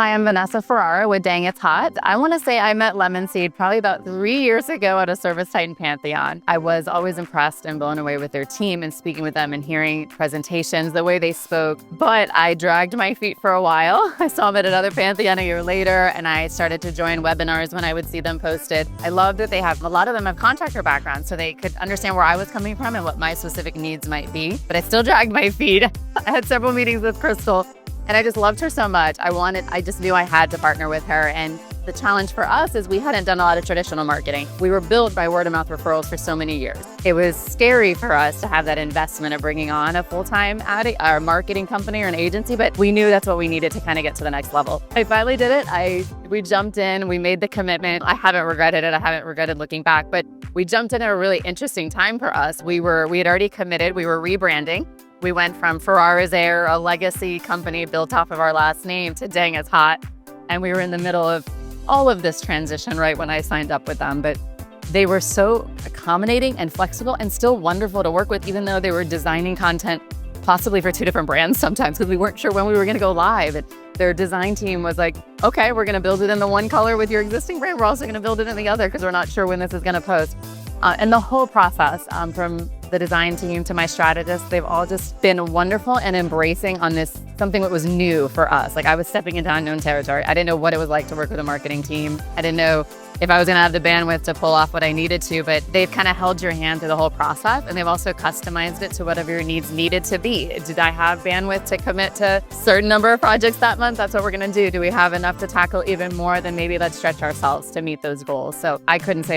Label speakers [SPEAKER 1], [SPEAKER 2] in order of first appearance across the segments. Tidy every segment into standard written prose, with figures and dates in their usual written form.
[SPEAKER 1] Hi, I'm Vanessa Ferrara with Dang It's Hot. I want to say I met Lemon Seed probably about 3 years ago at a Service Titan Pantheon. I was always impressed and blown away with their team and speaking with them and hearing presentations, the way they spoke. But I dragged my feet for a while. I saw them at another Pantheon a year later, and I started to join webinars when I would see them posted. I love that they have, a lot of them have contractor backgrounds, so they could understand where I was coming from and what my specific needs might be. But I still dragged my feet. I had several meetings with Crystal, and I just loved her so much. I just knew I had to partner with her. And the challenge for us is we hadn't done a lot of traditional marketing. We were built by word of mouth referrals for so many years. It was scary for us to have that investment of bringing on a full-time marketing company or an agency, but we knew that's what we needed to kind of get to the next level. I finally did it. We jumped in, we made the commitment. I haven't regretted it. I haven't regretted looking back, but we jumped in at a really interesting time for us. We had already committed. We were rebranding. We went from Ferrara's Air, a legacy company built off of our last name, to Dang It's Hot. And we were in the middle of all of this transition right when I signed up with them. But they were so accommodating and flexible and still wonderful to work with, even though they were designing content possibly for two different brands sometimes because we weren't sure when we were going to go live. And their design team was like, okay, we're going to build it in the one color with your existing brand. We're also going to build it in the other because we're not sure when this is going to post. And the whole process from the design team to my strategists, they've all just been wonderful and embracing on this, something that was new for us. Like I was stepping into unknown territory. I didn't know what it was like to work with a marketing team. I didn't know if I was gonna have the bandwidth to pull off what I needed to, but they've kind of held your hand through the whole process, and they've also customized it to whatever your needs needed to be. Did I have bandwidth to commit to a certain number of projects that month? That's what we're gonna do. Do we have enough to tackle even more? Then maybe let's stretch ourselves to meet those goals. So I couldn't tell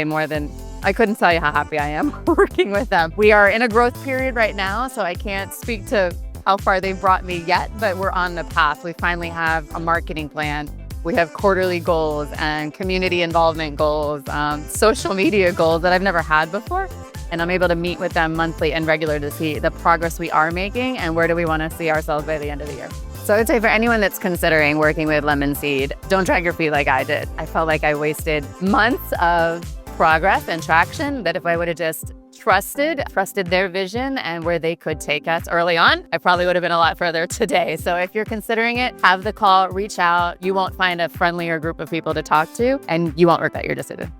[SPEAKER 1] you how happy I am working with them. We are in a growth period right now, so I can't speak to how far they've brought me yet, but we're on the path. We finally have a marketing plan. We have quarterly goals and community involvement goals, social media goals that I've never had before. And I'm able to meet with them monthly and regular to see the progress we are making and where do we want to see ourselves by the end of the year. So I would say for anyone that's considering working with Lemon Seed, don't drag your feet like I did. I felt like I wasted months of progress and traction that if I would have just trusted their vision and where they could take us early on, I probably would have been a lot further today. So if you're considering it, have the call, reach out. You won't find a friendlier group of people to talk to, and you won't regret your decision.